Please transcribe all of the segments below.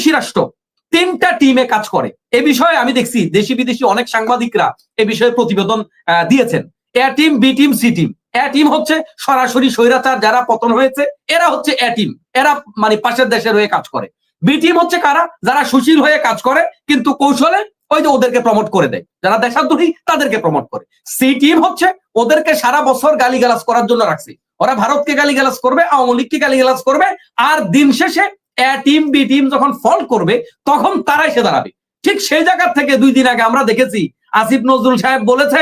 প্রতিবেশী রাষ্ট্র তিনটা টিমে কাজ করে। এ বিষয়ে আমি দেখছি দেশি বিদেশি অনেক সাংবাদিকরা এ বিষয়ে প্রতিবেদন দিয়েছেন। A team, B team, C team. A team হচ্ছে সরাসরি স্বৈরাচার যারা পতন হয়েছে, এরা হচ্ছে এ টিম, এরা মানে পাশের দেশের হয়ে কাজ করে। বি টিম হচ্ছে কারা? যারা সুশীল হয়ে কাজ করে কিন্তু কৌশলে ওই যে ওদেরকে প্রমোট করে দেয়, যারা দেশাদ্রোহী তাদেরকে প্রমোট করে। সি টিম হচ্ছে ওদেরকে সারা বছর গালিগালাজ করার জন্য রাখছে। ওরা ভারতকে গালিগালাজ করবে, আওয়ামী লীগকে গালিগালাজ করবে, আর দিন শেষে এ টিম বি টিম যখন ফল করবে তখন তারা এসে দাঁড়াবে। ঠিক সেই জায়গা থেকে 2 দিন আগে আমরা দেখেছি আসিফ নজরুল সাহেব বলেছে,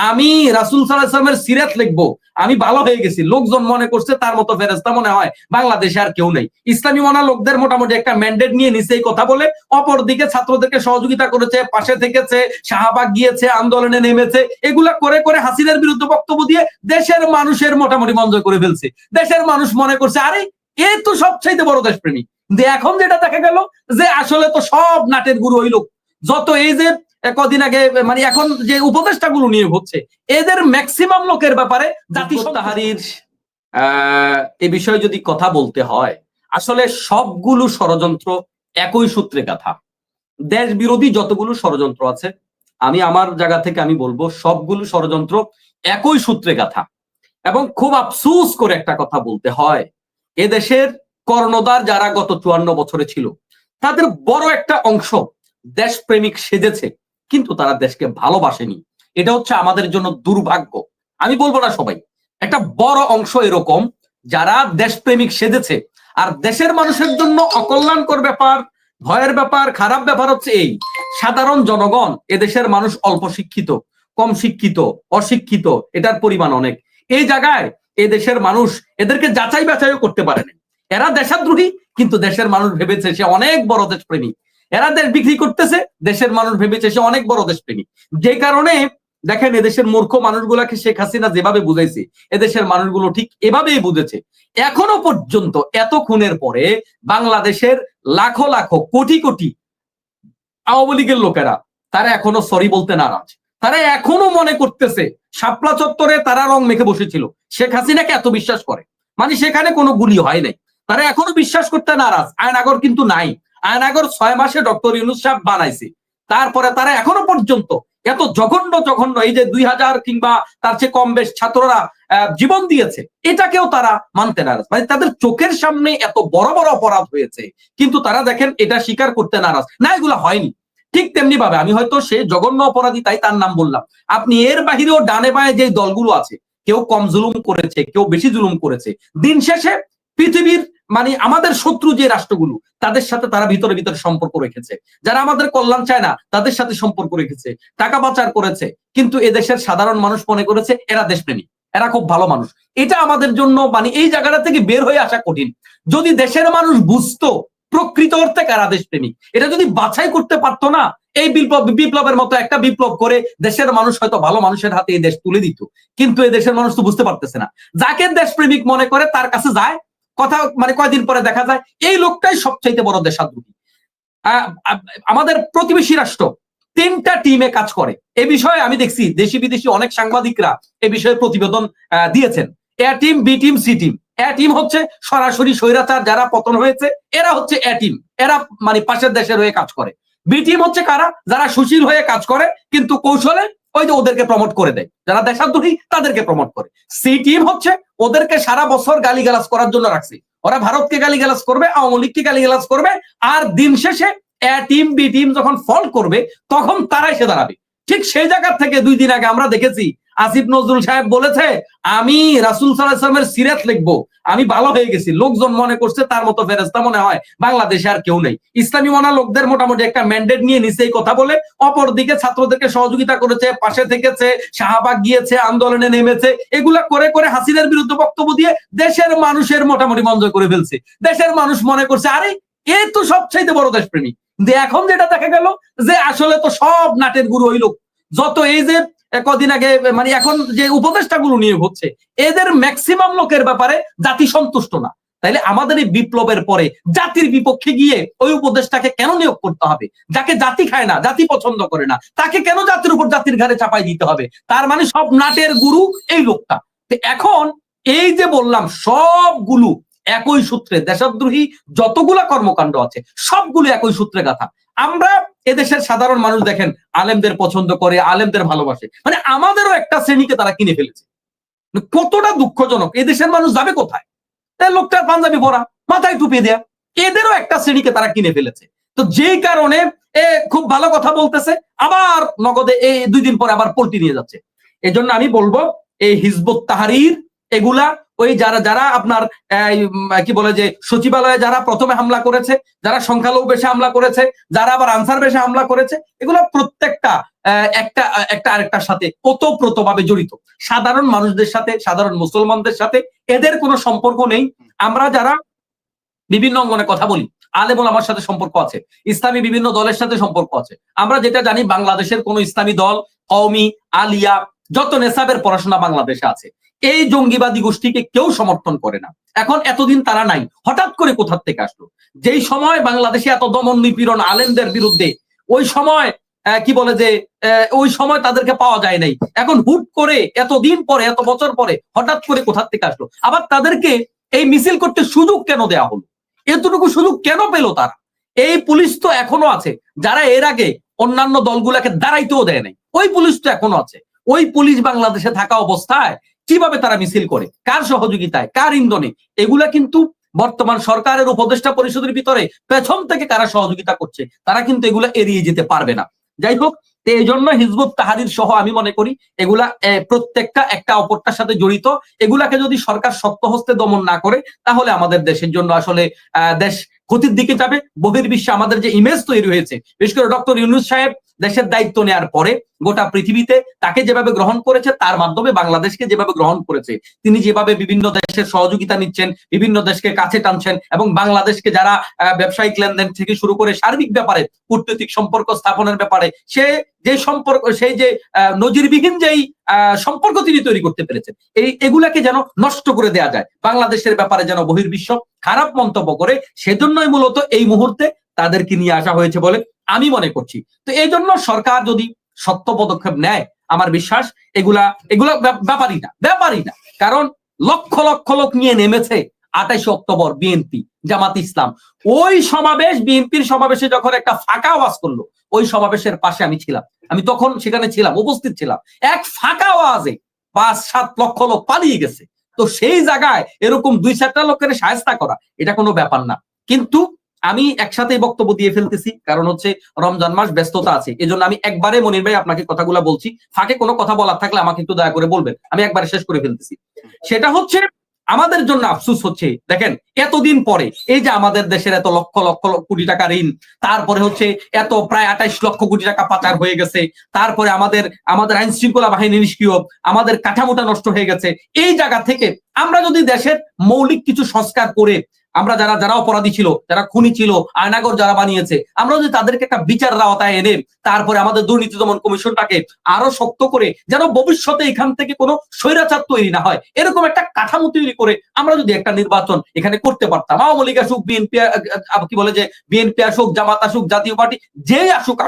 আমি রাসূল সাল্লাল্লাহু আলাইহি ওয়াসাল্লামের সিরাত লিখবো, আমি ভালো হয়ে গেছি। লোকজন মনে করছে তার মতো ফেরেশতা মনে হয় বাংলাদেশে আর কেউ নেই। ইসলামী মনা লোকদের মোটামুটি একটা ম্যান্ডেট নিয়ে নিছে এই কথা বলে, অপরদিকে ছাত্রদেরকে সহযোগিতা করেছে, পাশে থেকেছে, শাহবাগ গিয়েছে, আন্দোলনে নেমেছে, এগুলা করে করে হাসিনার বিরুদ্ধে বক্তব্য দিয়ে দেশের মানুষের মোটামুটি মন জয় করে ফেলছে। দেশের মানুষ মনে করছে আরে এ তো সবচাইতে বড় দেশপ্রেমী। কিন্তু এখন যেটা দেখা গেল যে আসলে তো সব নাটের গুরু ওই লোক। যত এই যে কদিন আগে মানে এখন যে উপদেষ্টাগুলো নিয়োগ হচ্ছে, এদের ম্যাক্সিমাম লোকের ব্যাপারে জাতিসত্তাহারির এ বিষয়ে যদি কথা বলতে হয়, আসলে সবগুলো ষড়যন্ত্র একই সূত্রে গাঁথা। দেশ বিরোধী যতগুলো ষড়যন্ত্র আছে, আমি আমার জায়গা থেকে আমি বলবো সবগুলো ষড়যন্ত্র একই সূত্রে গাঁথা। এবং খুব আফসোস করে একটা কথা বলতে হয়, এদেশের কর্ণধার যারা গত 54 বছরে ছিল, তাদের বড় একটা অংশ দেশপ্রেমিক সেজেছে, কিন্তু তারা দেশকে ভালোবাসেনি। এটা হচ্ছে আমাদের জন্য দুর্ভাগ্য। আমি বলবো না সবাই, একটা বড় অংশ এরকম যারা দেশপ্রেমিক সেজেছে। আর দেশের মানুষের জন্য অকল্যাণকর ব্যাপার, ভয়ের ব্যাপার, খারাপ ব্যাপার হচ্ছে এই, সাধারণ জনগণ, এদেশের মানুষ অল্প শিক্ষিত, কম শিক্ষিত, অশিক্ষিত, এটার পরিমাণ অনেক। এই জায়গায় এদেশের মানুষ এদেরকে যাচাই বাছাইও করতে পারেনি। এরা দেশাদ্রোহী, কিন্তু দেশের মানুষ ভেবেছে সে অনেক বড় দেশপ্রেমী। এরা দেশ বিক্রি করতেছে, দেশের মানুষ ভেবেছে সে অনেক বড় দেশপ্রেমী। যে কারণে দেখেন এদেশের মূর্খ মানুষগুলাকে শেখ হাসিনা যেভাবে বুঝাইছে, এদেশের মানুষগুলো ঠিক এভাবেই বুঝেছে। এখনো পর্যন্ত এত খুনের পরে বাংলাদেশের লাখো লাখো কোটি কোটি আওয়ামী লীগের লোকেরা তারা এখনো সরি বলতে নারাজ। তারা এখনো মনে করতেছে শাপলা চত্বরে তারা রং মেখে বসেছিল, শেখ হাসিনাকে এত বিশ্বাস করে, মানে সেখানে কোনো গুলি হয় নাই। তারা এখনো বিশ্বাস করতে নারাজ। আয়নাগর কিন্তু নাই। আয়নাগর 6 মাসে ডক্টর ইউনূস সাহেব বানাইছে। তারপরে তারা এখনো পর্যন্ত এত জঘন্য জঘন্য এই যে 2000 কিংবা তার চেয়ে কম বেশ ছাত্ররা জীবন দিয়েছে, এটাকেও তারা মানতে নারাজ। মানে তাদের চোখের সামনে এত বড় বড় অপরাধ হয়েছে, কিন্তু তারা দেখেন এটা স্বীকার করতে নারাজ। না, এগুলো হয়নি। ঠিক তেমনি ভাবে আমি হয়তো সে জঘন্য অপরাধী তাই তার নাম বললাম। আপনি এর বাহিরেও ডানে বাঁয়ে যে দলগুলো আছে, কেউ কম জুলুম করেছে, কেউ বেশি জুলুম করেছে, দিন শেষে পৃথিবীর মানে আমাদের শত্রু যে রাষ্ট্রগুলো, তাদের সাথে তারা ভিতরে ভিতরে সম্পর্ক রেখেছে। যারা আমাদের কল্যাণ চায় না, তাদের সাথে সম্পর্ক রেখেছে, টাকা পাচার করেছে, কিন্তু এদেশের সাধারণ মানুষ মনে করেছে এরা দেশপ্রেমী, এরা খুব ভালো মানুষ। এটা আমাদের জন্য মানে এই জায়গাটা থেকে বের হয়ে আসা কঠিন। যদি দেশের মানুষ বুঝতো প্রকৃত অর্থে কারা দেশপ্রেমিক, এটা যদি বাছাই করতে পারতো না, এই বিপ্লবের মতো একটা বিপ্লব করে দেশের মানুষ হয়তো ভালো মানুষের হাতে এই দেশ তুলে দিত। কিন্তু এই দেশের মানুষ তো বুঝতে পারতেছে না। যাকে দেশপ্রেমিক মনে করে তার কাছে যায়, কথা মানে কয়দিন পরে দেখা যায় এই লোকটাই সবচাইতে বড় দেশাদ্রোহী। আমাদের প্রতিবেশী রাষ্ট্র তিনটা টিমে কাজ করে। এ বিষয়ে আমি দেখছি দেশি বিদেশি অনেক সাংবাদিকরা এ বিষয়ে প্রতিবেদন দিয়েছেন। A team, B team, C team. A team হচ্ছে সরাসরি স্বৈরাচার যারা পতন হয়েছে, এরা হচ্ছে এ টিম, এরা মানে পাশের দেশের হয়ে কাজ করে। বি টিম হচ্ছে কারা? যারা সুশীল হয়ে কাজ করে কিন্তু কৌশলে ওই যে ওদেরকে প্রমোট করে দেয়, যারা দেশাদ্রোহী তাদেরকে প্রমোট করে। সি টিম হচ্ছে ওদেরকে সারা বছর গালিগালাজ করার জন্য রাখছে। ওরা ভারতকে গালিগালাজ করবে, আওয়ামী লীগকে গালিগালাজ করবে, আর দিন শেষে এ টিম বি টিম যখন ফল করবে তখন তারা এসে দাঁড়াবে। ঠিক সেই জায়গা থেকে 2 দিন আগে আমরা দেখেছি আসিফ নজরুল সাহেব বলেছে, আমি রাসূল সাল্লাল্লাহু আলাইহি ওয়াসাল্লামের সিরাত লিখবো, আমি ভালো হয়ে গেছি। লোকজন মনে করছে তার মতো ফেরেশতা মনে হয় বাংলাদেশে আর কেউ নেই। ইসলামী মনা লোকদের মোটামুটি একটা ম্যান্ডেট নিয়ে নিছে এই কথা বলে, অপরদিকে ছাত্রদেরকে সহযোগিতা করেছে, পাশে থেকেছে, শাহবাগ গিয়েছে, আন্দোলনে নেমেছে, এগুলা করে করে হাসিনার বিরুদ্ধে বক্তব্য দিয়ে দেশের মানুষের মোটামুটি মন জয় করে ফেলছে। দেশের মানুষ মনে করছে আরে এ তো সবচাইতে বড় দেশপ্রেমী। কিন্তু এখন যেটা দেখা গেল যে আসলে তো সব নাটের গুরু ওই লোক। যত এই যে কদিন আগে মানে এখন যে উপদেষ্টাগুলো নিয়োগ হচ্ছে, এদের ম্যাক্সিমাম লোকের ব্যাপারে জাতি সন্তুষ্ট না। তাইলে আমাদের এই বিপ্লবের পরে জাতির বিপক্ষে গিয়ে ওই উপদেষ্টাকে কেন নিয়োগ করতে হবে? যাকে জাতি খায় না, জাতি পছন্দ করে না, তাকে কেন জাতির উপর জাতির ঘাড়ে চাপাই দিতে হবে? তার মানে সব নাটের গুরু এই লোকটা। এখন এই যে বললাম সবগুলো একই সূত্রে, দেশদ্রোহী যতগুলা কর্মকাণ্ড আছে সবগুলো একই সূত্রে গাথা। আমরা এদেশের সাধারণ মানুষ দেখেন আলেমদের পছন্দ করে, আলেমদের ভালোবাসে, মানে আমাদেরও একটা শ্রেণীকে তারা কিনে ফেলেছে। কতটা দুঃখজনক! এদেশের মানুষ যাবে কোথায়? লোকটার পাঞ্জাবি পরা, মাথায় টুপি দেয়া, এদেরও একটা শ্রেণীকে তারা কিনে ফেলেছে। তো যেই কারণে খুব ভালো কথা বলতেছে, আবার নগদে 2 দিন পরে আবার পল্টি নিয়ে যাচ্ছে। এজন্য আমি বলবো এই হিজবুত তাহরীর এগুলা ওই যারা যারা আপনার কি বলে যে সচিবালয়ে যারা প্রথমে হামলা করেছে, যারা সংখ্যালঘু বেশে হামলা করেছে, যারা আবার আনসার বেশে হামলা করেছে, এগুলো প্রত্যেকটা একটা একটা আরেকটার সাথে ওতপ্রোতভাবে জড়িত। সাধারণ মানুষদের সাথে, সাধারণ মুসলমানদের সাথে এদের কোনো সম্পর্ক নেই। আমরা যারা বিভিন্ন অঙ্গনে কথা বলি, আলেম ওলামার সাথে সম্পর্ক আছে, ইসলামী বিভিন্ন দলের সাথে সম্পর্ক আছে। আমরা যেটা জানি বাংলাদেশের কোন ইসলামী দল, কওমি, আলিয়া, যত নেসাবের পড়াশোনা বাংলাদেশে আছে, এই জঙ্গিবাদী গোষ্ঠীকে কেউ সমর্থন করে না। এখন এতদিন তারা নাই, হঠাৎ করে কোথা থেকে আসলো? যেই সময় বাংলাদেশে এত দমন নিপীড়ন আলেমদের বিরুদ্ধে, ওই সময় কি বলে যে ওই সময় তাদেরকে পাওয়া যায় নাই। এখন হুট করে এতদিন পরে, এত বছর পরে হঠাৎ করে কোথা থেকে আসলো? আবার তাদেরকে এই মিছিল করতে সুযোগ কেন দেয়া হলো? এতটুকু সুযোগ কেন পেল তারা? এই পুলিশ তো এখনো আছে, যারা এর আগে অন্যান্য দলগুলাকে দাঁড়াইতেও দেয় নাই, ওই পুলিশ তো এখনো আছে। ওই পুলিশ বাংলাদেশে থাকা অবস্থায় কিভাবে তারা মিছিল করে, কার সহযোগিতায়, কার ইন্ধনে? এগুলা কিন্তু বর্তমান সরকারের উপদেষ্টা পরিষদের ভিতরে পেছন থেকে কারা সহযোগিতা করছে, তারা কিন্তু এগুলা এড়িয়ে যেতে পারবে না। যাই হোক, এই জন্য হিজবুত তাহরীর সহ আমি মনে করি এগুলা প্রত্যেকটা একটা অপরটার সাথে জড়িত। এগুলাকে যদি সরকার শক্ত হস্তে দমন না করে, তাহলে আমাদের দেশের জন্য আসলে দেশ ক্ষতির দিকে যাবে। বহির্বিশ্বে আমাদের যে ইমেজ তৈরি হয়েছে, বিশেষ করে ডক্টর ইউনূস সাহেব দেশের দায়িত্ব নেওয়ার পরে গোটা পৃথিবীতে তাকে যেভাবে গ্রহণ করেছে, তার মাধ্যমে বাংলাদেশকে যেভাবে গ্রহণ করেছে, তিনি যেভাবে বিভিন্ন দেশের সহযোগিতা নিচ্ছেন, বিভিন্ন দেশকে কাছে টানছেন, এবং বাংলাদেশকে যারা ব্যবসায়িক লেনদেন থেকে শুরু করে সার্বিক ব্যাপারে, কূটনৈতিক সম্পর্ক স্থাপনের ব্যাপারে সে যে সম্পর্ক, সেই যে নজিরবিহীন যেই সম্পর্ক তিনি তৈরি করতে পেরেছেন, এগুলাকে যেন নষ্ট করে দেয়া যায়, বাংলাদেশের ব্যাপারে যেন বহির্বিশ্ব খারাপ মন্তব্য করে, সেজন্যই মূলত এই মুহূর্তে তাদেরকে নিয়ে আসা হয়েছে বলে আমি মনে করছি। তো এই জন্য সরকার যদি শক্ত পদক্ষেপ নেয়, আমার বিশ্বাস এগুলা ব্যাপারই না। কারণ লক্ষ লক্ষ লোক নিয়ে নেমেছে 28 অক্টোবর বিএনপি, জামাত ইসলাম। ওই সমাবেশ, বিএনপির সমাবেশে যখন একটা ফাঁকা আওয়াজ করলো, ওই সমাবেশের পাশে আমি ছিলাম, আমি তখন সেখানে ছিলাম, উপস্থিত ছিলাম। এক ফাঁকা আওয়াজে 5-7 লক্ষ লোক পালিয়ে গেছে। তো সেই জায়গায় এরকম 2-4টা লোকের সাহায্য করা, এটা কোনো ব্যাপার না। কিন্তু আমি একসাথেই বক্তব্য দিয়ে ফেলতেছি, কারণ হচ্ছে রমজান মাস, ব্যস্ততা আছে, এজন্য আমি একবারে মনির ভাই আপনাকে কথাগুলা বলছি। ফাঁকে কোনো কথা বলার থাকলে আমাকে একটু দয়া করে বলবেন, আমি একবারে শেষ করে ফেলতেছি। সেটা হচ্ছে আমাদের জন্য আফসোস হচ্ছে, দেখেন এতদিন পরে এই যে আমাদের দেশের এত লক্ষ লক্ষ কোটি টাকা ঋণ, তারপরে হচ্ছে এত প্রায় 28 লক্ষ কোটি টাকা পাচার হয়ে গেছে, তারপরে আমাদের আইন শৃঙ্খলা বাহিনী নিষ্ক্রিয়, আমাদের কাঠামোটা নষ্ট হয়ে গেছে। এই জায়গা থেকে আমরা যদি দেশের মৌলিক কিছু সংস্কার করে, আমরা যারা অপরাধী ছিল, যারা খুনি ছিল, আয়নাগর যারা বানিয়েছে, আমরা যদি তাদেরকে একটা বিচারের আওতায় এনে, তারপরে আমাদের দুর্নীতি দমন কমিশনটাকে আরো শক্ত করে, যেন ভবিষ্যতে এখান থেকে কোনো স্বৈরাচার তৈরি না হয়, এরকম একটা কাঠামো তৈরি করে আমরা যদি একটা নির্বাচন এখানে করতে পারতাম, আওয়ামী লীগ আসুক, বিএনপি কি বলে যে বিএনপি আসুক, জামাত আসুক, জাতীয় পার্টি যেই আসুক,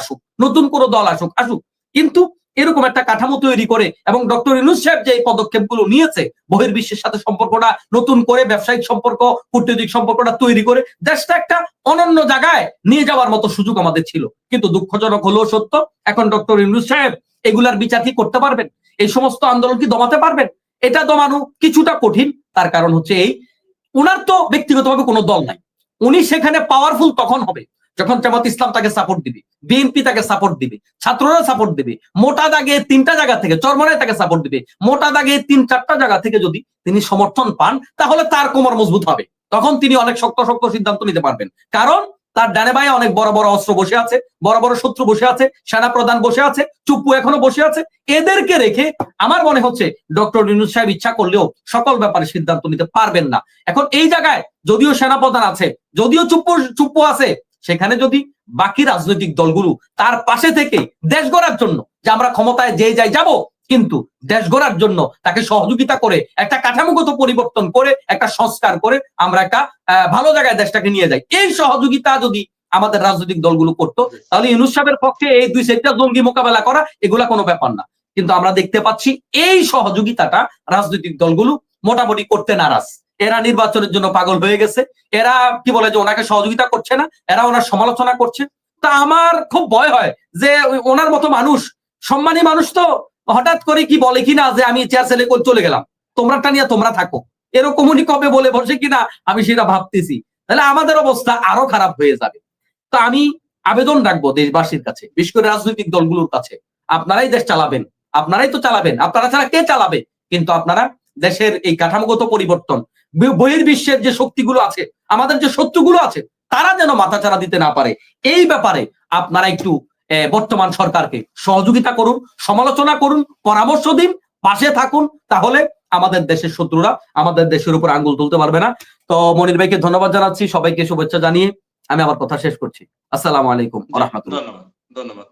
নতুন কোনো দল আসুক, কিন্তু এরকম একটা কাঠামো তৈরি করে, এবং ডক্টর ইউনূস সাহেব যে পদক্ষেপগুলো নিয়েছে, বহির্বিশ্বের সাথে সম্পর্কটা নতুন করে, ব্যবসায়িক সম্পর্ক, কূটনৈতিক সম্পর্কটা তৈরি করে দেশটা একটা অনন্য জায়গায় নিয়ে যাওয়ার মতো সুযোগ আমাদের ছিল। কিন্তু দুঃখজনক হলেও সত্য, এখন ডক্টর ইউনূস সাহেব এগুলার বিচার কি করতে পারবেন? এই সমস্ত আন্দোলন কি দমাতে পারবেন? এটা দমানো কিছুটা কঠিন। তার কারণ হচ্ছে এই, উনার তো ব্যক্তিগতভাবে কোনো দল নাই। উনি সেখানে পাওয়ারফুল তখন হবে যখন জামাত ইসলাম তাকে সাপোর্ট দিবে, বিএনপি তাকে সাপোর্ট দিবে, ছাত্ররা সাপোর্ট দিবে, মোটা দাগে 3টা জায়গা থেকে, চরমনায় তাকে সাপোর্ট দিবে, মোটা দাগে 3-4টা জায়গা থেকে যদি তিনি সমর্থন পান, তাহলে তার কোমর মজবুত হবে। তখন তিনি অনেক শক্ত শক্ত সিদ্ধান্ত নিতে পারবেন। কারণ তার ডানে বায়ে অনেক বড় বড় অস্ত্র বসে আছে, বড় বড় শত্রু বসে আছে, সেনা প্রধান বসে আছে, চুপ্পু এখনো বসে আছে। এদেরকে রেখে আমার মনে হচ্ছে ডক্টর ইউনূস সাহেব ইচ্ছা করলেও সকল ব্যাপারে সিদ্ধান্ত নিতে পারবেন না। এখন এই জায়গায় যদিও সেনা প্রধান আছে, যদিও চুপ্পু আছে, সেখানে যদি বাকি রাজনৈতিক দলগুলো তার পাশে থেকে দেশ গড়ার জন্য, যে আমরা ক্ষমতায় যে যাই যাব, কিন্তু দেশ গড়ার জন্য তাকে সহযোগিতা করে, একটা কাঠামোগত পরিবর্তন করে, একটা সংস্কার করে আমরা একটা ভালো জায়গায় দেশটাকে নিয়ে যাই, এই সহযোগিতা যদি আমাদের রাজনৈতিক দলগুলো করতো, তাহলে ইউনূস সাহেবের পক্ষে এই 2-4টা জঙ্গি মোকাবেলা করা এগুলা কোনো ব্যাপার না। কিন্তু আমরা দেখতে পাচ্ছি এই সহযোগিতাটা রাজনৈতিক দলগুলো মোটামুটি করতে নারাজ। এরা নির্বাচনের জন্য পাগল হয়ে গেছে, এরা কি বলে যে ওনাকে সহযোগিতা করছে না, এরা ওনার সমালোচনা করছে। তা আমার খুব ভয় হয় যে ওনার মতো মানুষ, সম্মানী মানুষ, তো হঠাৎ করে কি বলে কিনা যে আমি চেয়ার ছেলে চলে গেলাম, তোমরাটা নিয়ে তোমরা থাকো, এরকমই কবে বলে বসে কিনা আমি সেটা ভাবতেছি। তাহলে আমাদের অবস্থা আরো খারাপ হয়ে যাবে। তো আমি আবেদন রাখবো দেশবাসীর কাছে, বিশেষ করে রাজনৈতিক দলগুলোর কাছে, আপনারাই দেশ চালাবেন, আপনারাই তো চালাবেন, আপনারা ছাড়া কে চালাবে? কিন্তু আপনারা দেশের এই কাঠামোগত পরিবর্তন, বহির্বিশ্বের যে শক্তিগুলো আছে, আমাদের যে শত্রুগুলো আছে, তারা যেন মাথাচাড়া দিতে না পারে, এই ব্যাপারে আপনারা একটু বর্তমান সরকারকে সহযোগিতা করুন, সমালোচনা করুন, পরামর্শ দিন, পাশে থাকুন। তাহলে আমাদের দেশের শত্রুরা আমাদের দেশের উপর আঙ্গুল তুলতে পারবে না। তো মনির ভাইকে ধন্যবাদ জানাচ্ছি, সবাইকে শুভেচ্ছা জানিয়ে আমি আমার কথা শেষ করছি। আসসালামু আলাইকুম ওয়া রাহমাতুল্লাহ। ধন্যবাদ।